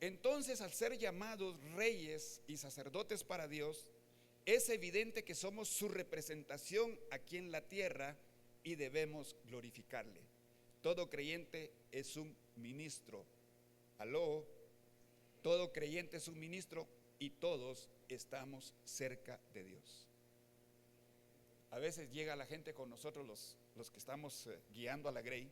Entonces, al ser llamados reyes y sacerdotes para Dios, es evidente que somos su representación aquí en la tierra y debemos glorificarle. Todo creyente es un ministro. Aló. Todo creyente es un ministro y todos estamos cerca de Dios. A veces llega la gente con nosotros, los que estamos guiando a la Grey,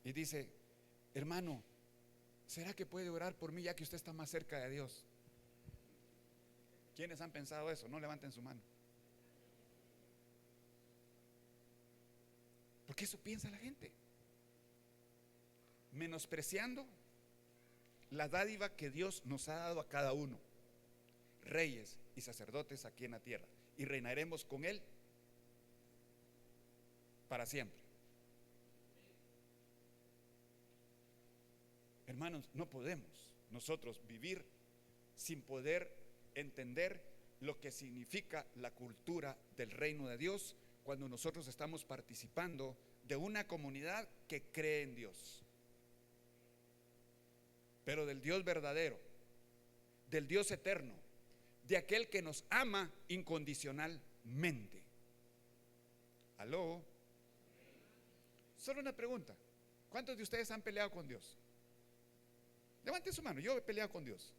y dice: hermano, ¿será que puede orar por mí ya que usted está más cerca de Dios? ¿Quiénes han pensado eso? No levanten su mano. Porque eso piensa la gente, menospreciando la dádiva que Dios nos ha dado a cada uno, reyes y sacerdotes aquí en la tierra, y reinaremos con Él para siempre. Hermanos, no podemos nosotros vivir sin poder entender lo que significa la cultura del reino de Dios cuando nosotros estamos participando de una comunidad que cree en Dios, pero del Dios verdadero, del Dios eterno, de aquel que nos ama incondicionalmente. ¿Aló? Solo una pregunta: ¿cuántos de ustedes han peleado con Dios? Levanten su mano. Yo he peleado con Dios.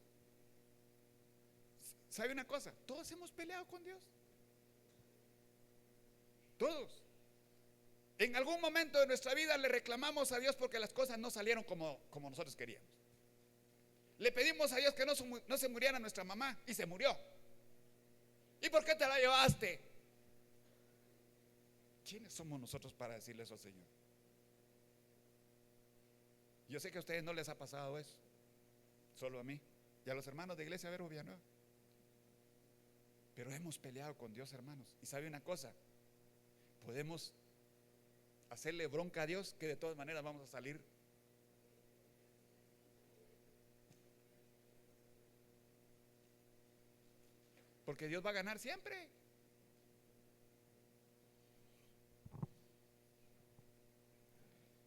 ¿Sabe una cosa? Todos hemos peleado con Dios. Todos. En algún momento de nuestra vida le reclamamos a Dios porque las cosas no salieron como nosotros queríamos. Le pedimos a Dios que no se muriera nuestra mamá y se murió. ¿Y por qué te la llevaste? ¿Quiénes somos nosotros para decirle eso al Señor? Yo sé que a ustedes no les ha pasado eso, solo a mí y a los hermanos de Iglesia Verbo Villanueva. Pero hemos peleado con Dios, hermanos. Y sabe una cosa, podemos hacerle bronca a Dios que de todas maneras vamos a salir. Porque Dios va a ganar siempre.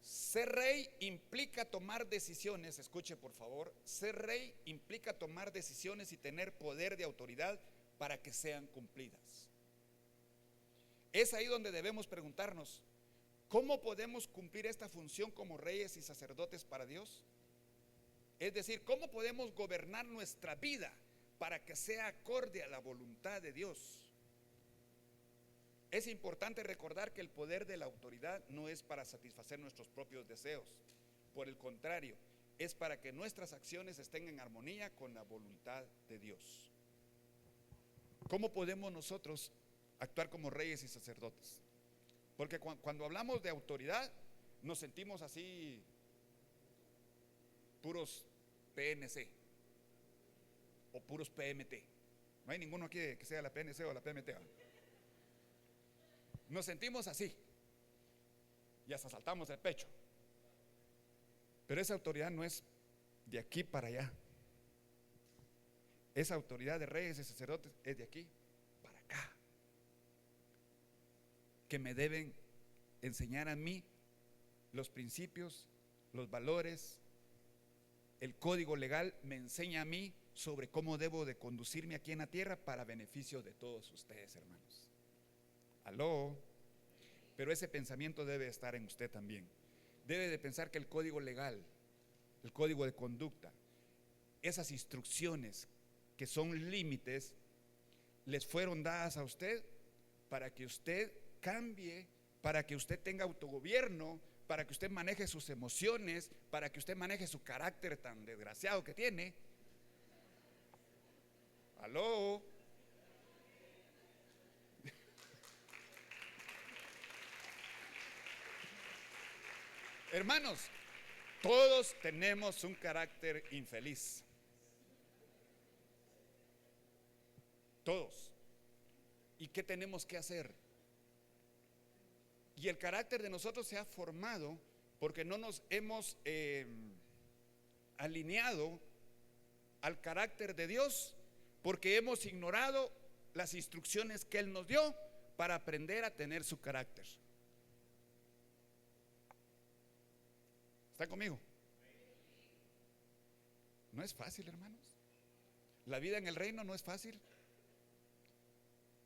Ser rey implica tomar decisiones. Escuche por favor. Ser rey implica tomar decisiones y tener poder de autoridad para que sean cumplidas. Es ahí donde debemos preguntarnos: ¿cómo podemos cumplir esta función como reyes y sacerdotes para Dios? Es decir, ¿cómo podemos gobernar nuestra vida para que sea acorde a la voluntad de Dios. Es importante recordar que el poder de la autoridad no es para satisfacer nuestros propios deseos. Por el contrario, es para que nuestras acciones estén en armonía con la voluntad de Dios. ¿Cómo podemos nosotros actuar como reyes y sacerdotes? Porque cuando hablamos de autoridad nos sentimos así, puros PNC o puros PMT. No hay ninguno aquí que sea la PNC o la PMT. Nos sentimos así y hasta saltamos el pecho. Pero esa autoridad no es de aquí para allá. Esa autoridad de reyes y sacerdotes es de aquí para acá, que me deben enseñar a mí los principios, los valores. El código legal me enseña a mí sobre cómo debo de conducirme aquí en la tierra para beneficio de todos ustedes, hermanos. Aló. Pero ese pensamiento debe estar en usted también. Debe de pensar que el código legal, el código de conducta, esas instrucciones que son límites, les fueron dadas a usted para que usted cambie, para que usted tenga autogobierno, para que usted maneje sus emociones, para que usted maneje su carácter tan desgraciado que tiene. Aló. Hermanos, todos tenemos un carácter infeliz. Todos. ¿Y qué tenemos que hacer? Y el carácter de nosotros se ha formado porque no nos hemos alineado al carácter de Dios, porque hemos ignorado las instrucciones que Él nos dio para aprender a tener su carácter. ¿Están conmigo? No es fácil, hermanos. La vida en el reino no es fácil.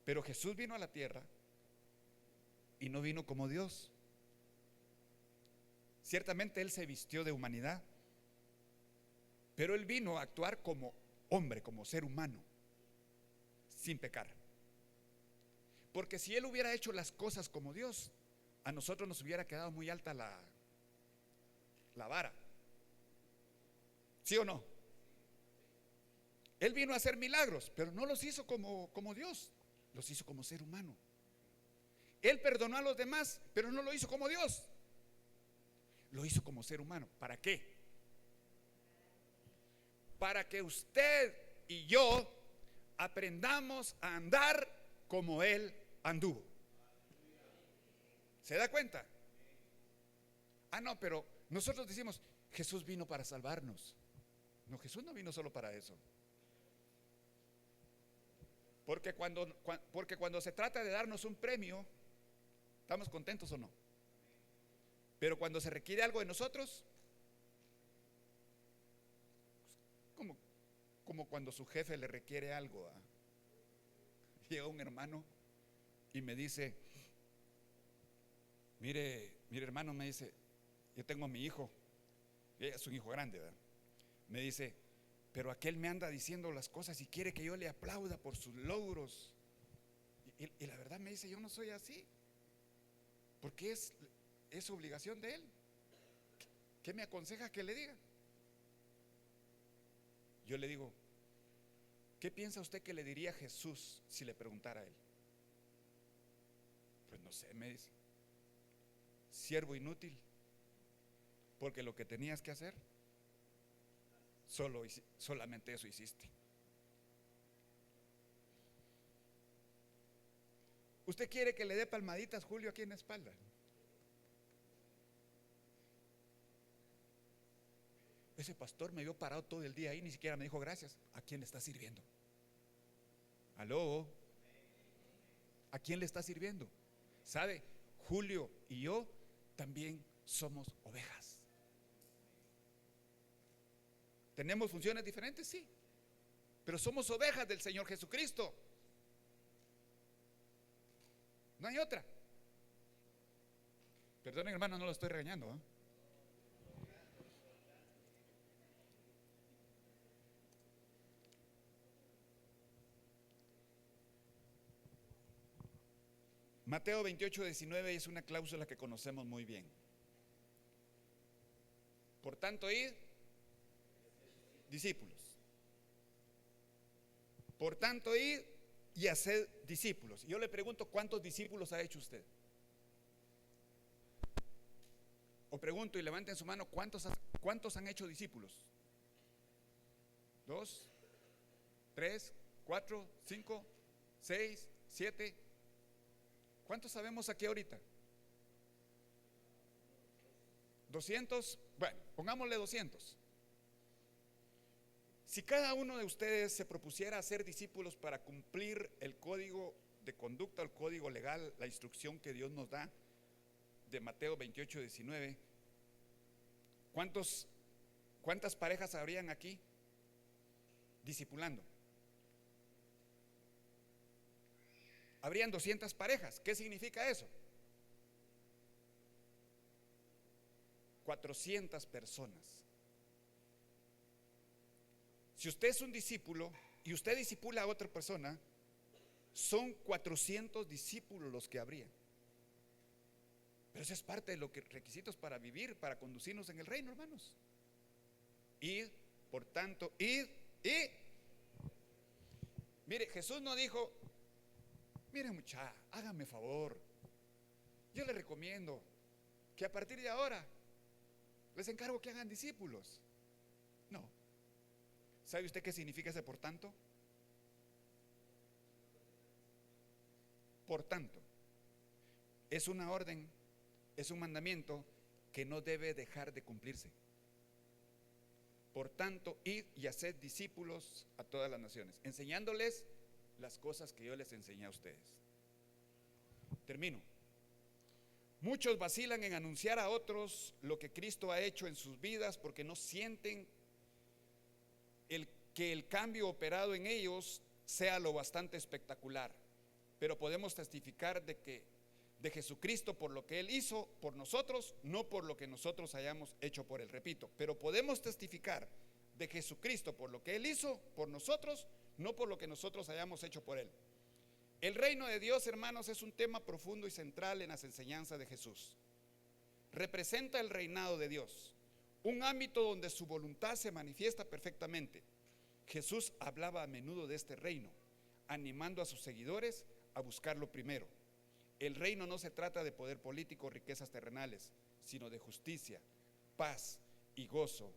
Pero Jesús vino a la tierra y no vino como Dios. Ciertamente Él se vistió de humanidad, pero Él vino a actuar como hombre, como ser humano, sin pecar. Porque si Él hubiera hecho las cosas como Dios, a nosotros nos hubiera quedado muy alta la vara. ¿Sí o no? Él vino a hacer milagros, pero no los hizo como Dios, los hizo como ser humano. Él perdonó a los demás, pero no lo hizo como Dios, lo hizo como ser humano. ¿Para qué? Para que usted y yo aprendamos a andar como Él anduvo. ¿Se da cuenta? Ah, no, pero nosotros decimos, Jesús vino para salvarnos. No, Jesús no vino solo para eso. Porque cuando se trata de darnos un premio, ¿estamos contentos o no? Pero cuando se requiere algo de nosotros, como cuando su jefe le requiere algo. Llega un hermano y me dice, mire hermano, me dice, yo tengo a mi hijo, es un hijo grande, ¿verdad? Me dice, pero aquel me anda diciendo las cosas y quiere que yo le aplauda por sus logros. Y la verdad me dice, yo no soy así, porque es obligación de él. ¿Qué me aconseja que le diga? Yo le digo, ¿qué piensa usted que le diría Jesús si le preguntara a él? Pues no sé, me dice, siervo inútil, porque lo que tenías que hacer, solamente eso hiciste. ¿Usted quiere que le dé palmaditas, Julio, aquí en la espalda? Ese pastor me vio parado todo el día ahí, ni siquiera me dijo gracias. ¿A quién le está sirviendo? ¿Aló? ¿A quién le está sirviendo? ¿Sabe? Julio y yo también somos ovejas. ¿Tenemos funciones diferentes? Sí, pero somos ovejas del Señor Jesucristo. No hay otra. Perdonen, hermano, no lo estoy regañando, ¿eh? Mateo 28:19 es una cláusula que conocemos muy bien. Por tanto, id discípulos. Por tanto, id y haced discípulos. Y yo le pregunto, ¿cuántos discípulos ha hecho usted? O pregunto y levanten su mano, ¿cuántos han hecho discípulos? ¿2, 3, 4, 5, 6, 7? ¿Cuántos sabemos aquí ahorita? ¿200? Bueno, pongámosle 200. Si cada uno de ustedes se propusiera hacer discípulos para cumplir el código de conducta, el código legal, la instrucción que Dios nos da de Mateo 28:19, ¿cuántas parejas habrían aquí discipulando? Habrían 200 parejas. ¿Qué significa eso? 400 personas. Si usted es un discípulo y usted discipula a otra persona, son 400 discípulos los que habría. Pero eso es parte de los requisitos para vivir, para conducirnos en el reino, hermanos. Id, por tanto, id y... Mire, Jesús no dijo, mire muchacha, hágame favor, yo le recomiendo que a partir de ahora les encargo que hagan discípulos. No. ¿Sabe usted qué significa ese por tanto? Por tanto, es una orden, es un mandamiento que no debe dejar de cumplirse. Por tanto, id y haced discípulos a todas las naciones, enseñándoles las cosas que yo les enseñé a ustedes. Termino. Muchos vacilan en anunciar a otros lo que Cristo ha hecho en sus vidas porque no sienten que el cambio operado en ellos sea lo bastante espectacular. Pero podemos testificar de Jesucristo por lo que Él hizo por nosotros, no por lo que nosotros hayamos hecho por Él. Repito, pero podemos testificar de Jesucristo por lo que Él hizo por nosotros, no por lo que nosotros hayamos hecho por Él. El reino de Dios, hermanos, es un tema profundo y central en las enseñanzas de Jesús. Representa el reinado de Dios, un ámbito donde su voluntad se manifiesta perfectamente. Jesús hablaba a menudo de este reino, animando a sus seguidores a buscarlo primero. El reino no se trata de poder político o riquezas terrenales, sino de justicia, paz y gozo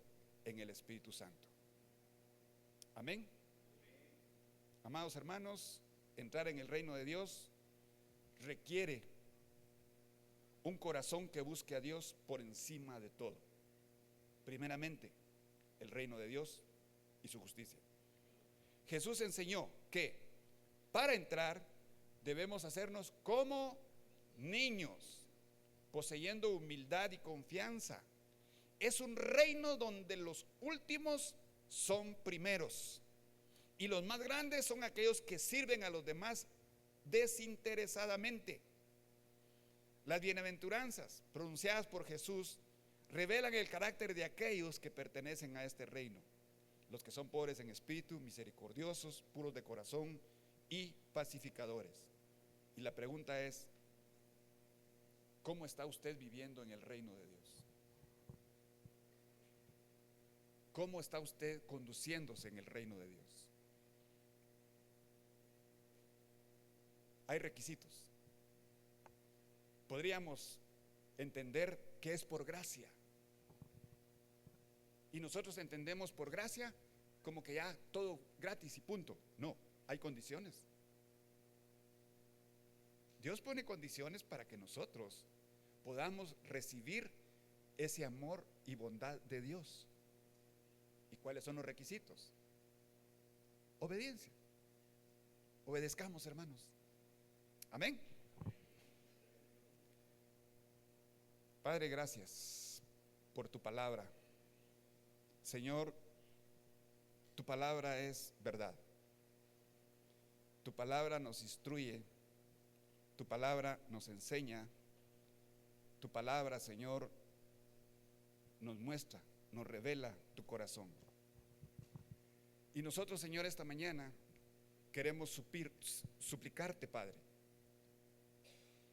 en el Espíritu Santo. Amén. Amados hermanos, entrar en el reino de Dios requiere un corazón que busque a Dios por encima de todo. Primeramente, el reino de Dios y su justicia. Jesús enseñó que para entrar debemos hacernos como niños, poseyendo humildad y confianza. Es un reino donde los últimos son primeros y los más grandes son aquellos que sirven a los demás desinteresadamente. Las bienaventuranzas pronunciadas por Jesús revelan el carácter de aquellos que pertenecen a este reino: los que son pobres en espíritu, misericordiosos, puros de corazón y pacificadores. Y la pregunta es, ¿cómo está usted viviendo en el reino de Dios? ¿Cómo está usted conduciéndose en el reino de Dios? Hay requisitos. Podríamos entender que es por gracia. Y nosotros entendemos por gracia como que ya todo gratis y punto. No, hay condiciones. Dios pone condiciones para que nosotros podamos recibir ese amor y bondad de Dios. ¿Y cuáles son los requisitos? Obediencia. Obedezcamos, hermanos. Amén. Padre, gracias por tu palabra. Señor, tu palabra es verdad. Tu palabra nos instruye. Tu palabra nos enseña. Tu palabra, Señor, nos muestra, nos revela tu corazón. Y nosotros, Señor, esta mañana queremos suplicarte, Padre,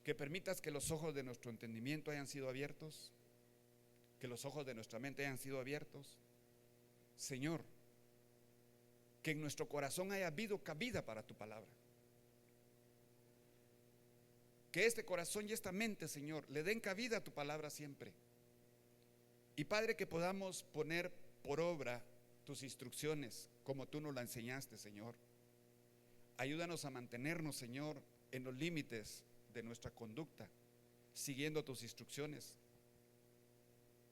que permitas que los ojos de nuestro entendimiento hayan sido abiertos, que los ojos de nuestra mente hayan sido abiertos. Señor, que en nuestro corazón haya habido cabida para tu palabra. Que este corazón y esta mente, Señor, le den cabida a tu palabra siempre. Y Padre, que podamos poner por obra tus instrucciones como tú nos la enseñaste, Señor. Ayúdanos a mantenernos, Señor, en los límites de nuestra conducta, siguiendo tus instrucciones.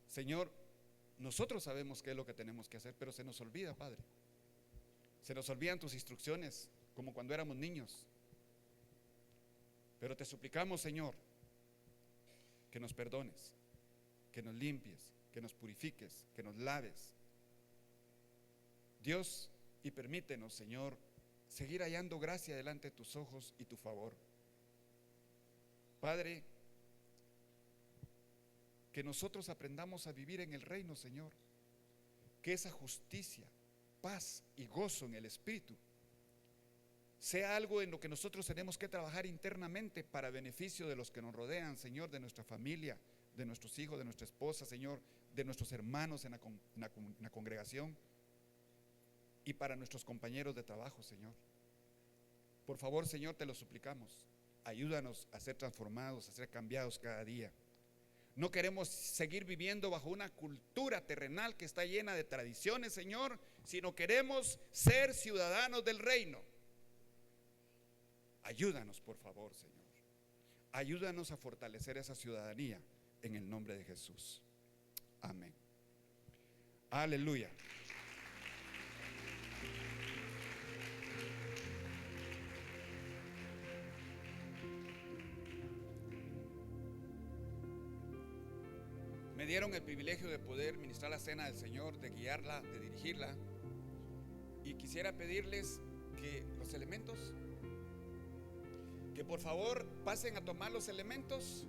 Señor, nosotros sabemos qué es lo que tenemos que hacer, pero se nos olvida, Padre. Se nos olvidan tus instrucciones, como cuando éramos niños. Pero te suplicamos, Señor, que nos perdones, que nos limpies, que nos purifiques, que nos laves, Dios, y permítenos, Señor, seguir hallando gracia delante de tus ojos y tu favor. Padre, que nosotros aprendamos a vivir en el reino, Señor. Que esa justicia, paz y gozo en el Espíritu sea algo en lo que nosotros tenemos que trabajar internamente para beneficio de los que nos rodean, Señor, de nuestra familia, de nuestros hijos, de nuestra esposa, Señor, de nuestros hermanos en la congregación y para nuestros compañeros de trabajo, Señor. Por favor, Señor, te lo suplicamos. Ayúdanos a ser transformados, a ser cambiados cada día. No queremos seguir viviendo bajo una cultura terrenal que está llena de tradiciones, Señor, sino queremos ser ciudadanos del reino. Ayúdanos, por favor, Señor. Ayúdanos a fortalecer esa ciudadanía en el nombre de Jesús. Amén. Aleluya. Me dieron el privilegio de poder ministrar la cena del Señor, de guiarla, de dirigirla. Y quisiera pedirles que los elementos, que por favor pasen a tomar los elementos.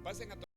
Pasen a tomar.